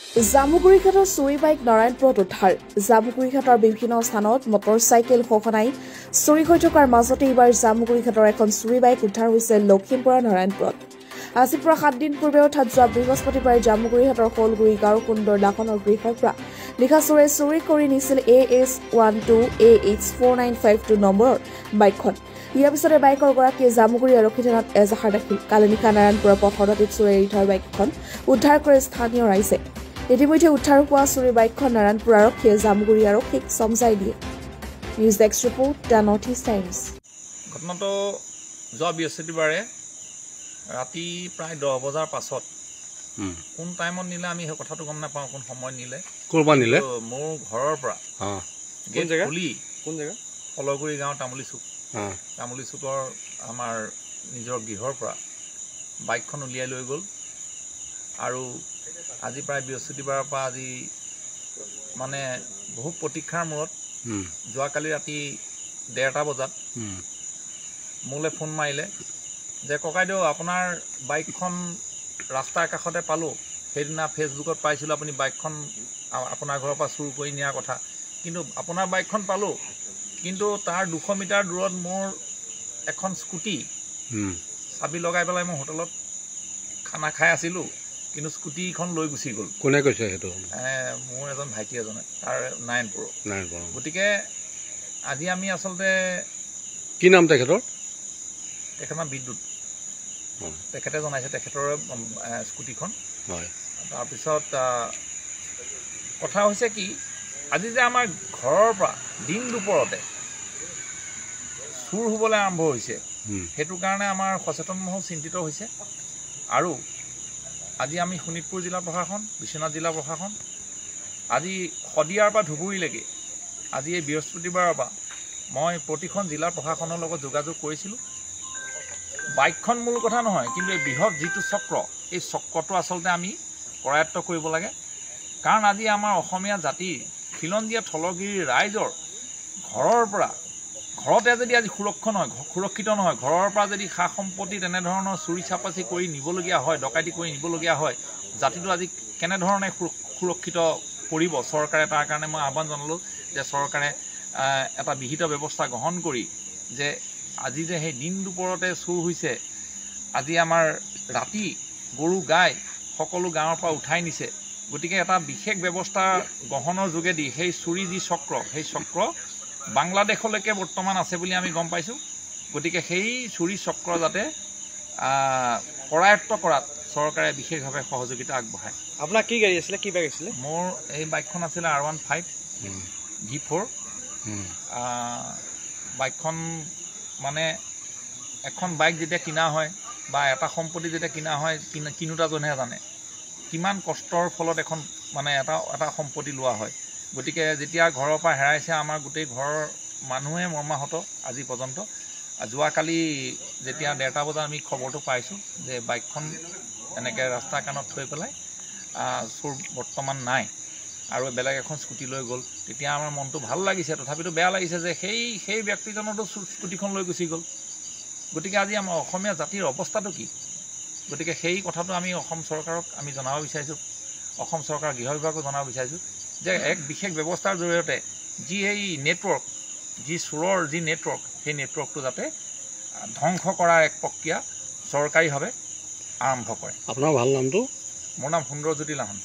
জামুগুৰিঘাটৰ চুৰি বাইক নাৰায়ণপুৰত উদ্ধাৰ জামুগুৰিঘাটৰ বিভিন্ন স্থানত মটৰচাইকেল সঘনাই চুৰি হৈ থকাৰ মাজতে এইবাৰ জামুগুৰিঘাটৰ এখন চুৰি বাইক উদ্ধাৰ হৈছে লখিমপুৰৰ নাৰায়ণপুৰত আজিৰ পৰা 7 দিন পূৰ্বে অৰ্থাৎ যোৱা বৃহস্পতিবাৰে জামুগুৰিঘাটৰ শলগুৰি গাঁৱৰ সুন্দৰ লাখনৰ গৃহৰ পৰা নিশা চুৰি কৰি নিছিল AS12AH4952 নম্বৰৰ বাইকখন ইয়াৰ পিছতে বাইকৰ গৰাকীয়ে জামুগুৰি আৰক্ষী থানাত এজাহাৰ দাখিল কালি নিশা নাৰায়ণপুৰৰ পথৰদাতিত চুৰি এৰি থোৱা বাইকখন উদ্ধাৰ কৰে স্থানীয় ৰাইজে ইতিমধ্যে উদ্ধাৰ হোৱা চুৰি বাইকখন নাৰায়ণপুৰ আৰক্ষীয়ে জামুগুৰি আৰক্ষীক সমজাই দিয়ে news desk report the north east times ঘটনাটো যোৱা বৃহস্পতিবাৰে ৰাতি প্ৰায় 10 বজাৰ পাছত কোন টাইমত নিলে আমি সেই কথাটো গম নাপাওঁ কোন সময় নিলে কোৰবা নিলে মোৰ ঘৰৰ পৰা কোন জেগা শলগুৰি গাঁও তামুলী চুকৰ আমাৰ নিজৰ গৃহৰ পৰা বাইকখন উলিয়াই লৈ গ'ল আৰু আজি প্ৰায় বৃহস্পতিবাৰৰ পৰা আজি মানে বহু প্ৰতীক্ষাৰ মূৰত যোৱাকালি ৰাতি 1:30 বজাত মোলৈ ফোন মাৰিলে যে ককাইদেউ আপোনাৰ বাইকখন ৰাস্তাৰ কাষতে পালোঁ সেইদিনা ফেচবুকত পাইছিলোঁ আপুনি বাইকখন আপোনাৰ ঘৰৰ পৰা চুৰ কৰি নিয়াৰ কথা কিন্তু আপোনাৰ বাইকখন পালোঁ কিন্তু তাৰ 200 মিটাৰ দূৰত মোৰ এখন স্কুটি চাবি লগাই পেলাই মই হোটেলত খানা খাই আছিলোঁ কিন্তু স্কুটিখন লৈ গুচি গ'ল কোনে কৈছে সেইটো মোৰ এজন ভাইটি এজনে তাৰ নাৰায়ণপুৰ গতিকে আজি আমি আচলতে কি নাম তেখেতৰ বিদ্যুৎ তেখেতে জনাইছে তেখেতৰ স্কুটিখন তাৰপিছত কথা হৈছে কি আজি যে আমাৰ ঘৰৰ পৰা দিন দুপৰতে চুৰ হ'বলৈ আৰম্ভ হৈছে সেইটো কাৰণে আমাৰ সচেতন মহল চিন্তিত হৈছে আৰু আজি আমি শোণিতপুৰ জিলা প্ৰশাসন বিশ্বনাথ জিলা প্ৰশাসন আজি শদিয়াৰ পৰা ধুবুৰীলৈকে আজি এই বৃহস্পতিবাৰৰ পৰা মই প্ৰতিখন জিলা প্ৰশাসনৰ লগত যোগাযোগ কৰিছিলোঁ বাইকখন মূল কথা নহয় কিন্তু এই বৃহৎ যিটো চক্ৰ এই চক্ৰটো আচলতে আমি কৰায়ত্ব কৰিব লাগে কাৰণ আজি আমাৰ অসমীয়া জাতিৰ খিলঞ্জীয়া থলগিৰি ৰাইজৰ ঘৰৰ পৰা ঘৰতে যদি আজি সুৰক্ষিত নহয় ঘৰৰ পৰা যদি সা সম্পত্তি তেনেধৰণৰ চুৰি চাপাচি কৰি নিবলগীয়া হয় ডকাইতি কৰি নিবলগীয়া হয় জাতিটো আজি কেনেধৰণে সুৰক্ষিত কৰিব চৰকাৰে তাৰ কাৰণে মই আহ্বান জনালোঁ যে চৰকাৰে এটা বিহিত ব্যৱস্থা গ্ৰহণ কৰি যে আজি যে সেই দিন দুপৰতে চুৰ হৈছে আজি আমাৰ ৰাতি গৰু গাই সকলো গাঁৱৰ পৰা উঠাই নিছে গতিকে এটা বিশেষ ব্যৱস্থা গ্ৰহণৰ যোগেদি সেই চুৰি যি চক্ৰ সেই চক্ৰ বাংলাদেশলৈকে বৰ্তমান আছে বুলি আমি গম পাইছোঁ গতিকে সেই চুৰি চক্ৰ যাতে কৰায়ত্ব কৰাত চৰকাৰে বিশেষভাৱে সহযোগিতা আগবঢ়ায় আপোনাৰ কি গাড়ী আছিলে কি বাইক আছিলে মোৰ এই বাইকখন আছিলে R15 V4 বাইকখন মানে এখন বাইক যেতিয়া কিনা হয় বা এটা সম্পত্তি যেতিয়া কিনা হয় কিনোতাজনেহে জানে কিমান কষ্টৰ ফলত এখন মানে এটা সম্পত্তি লোৱা হয় গতিকে যেতিয়া ঘৰৰ পৰা হেৰাইছে আমাৰ গোটেই ঘৰৰ মানুহে মৰ্মাহত আজি পৰ্যন্ত যোৱাকালি যেতিয়া 1:30 বজাত আমি খবৰটো পাইছোঁ যে বাইকখন এনেকৈ ৰাস্তাৰ কাণত থৈ পেলাই চোৰ বৰ্তমান নাই আৰু বেলেগ এখন স্কুটি লৈ গ'ল তেতিয়া আমাৰ মনটো ভাল লাগিছে তথাপিতো বেয়া লাগিছে যে সেই ব্যক্তিজনতো স্কুটিখন লৈ গুচি গ'ল গতিকে আজি আমাৰ অসমীয়া জাতিৰ অৱস্থাটো কি গতিকে সেই কথাটো আমি অসম চৰকাৰক আমি জনাব বিচাৰিছোঁ অসম চৰকাৰৰ গৃহ বিভাগক জনাব বিচাৰিছোঁ যে এক বিশেষ ব্যৱস্থাৰ জৰিয়তে যি এই নেটৱৰ্ক যি চোৰৰ যি নেটৱৰ্ক সেই নেটৱৰ্কটো যাতে ধ্বংস কৰাৰ এক প্ৰক্ৰিয়া চৰকাৰীভাৱে আৰম্ভ কৰে আপোনাৰ ভাল নামটো মোৰ নাম সুন্দৰজ্যোতি লাহন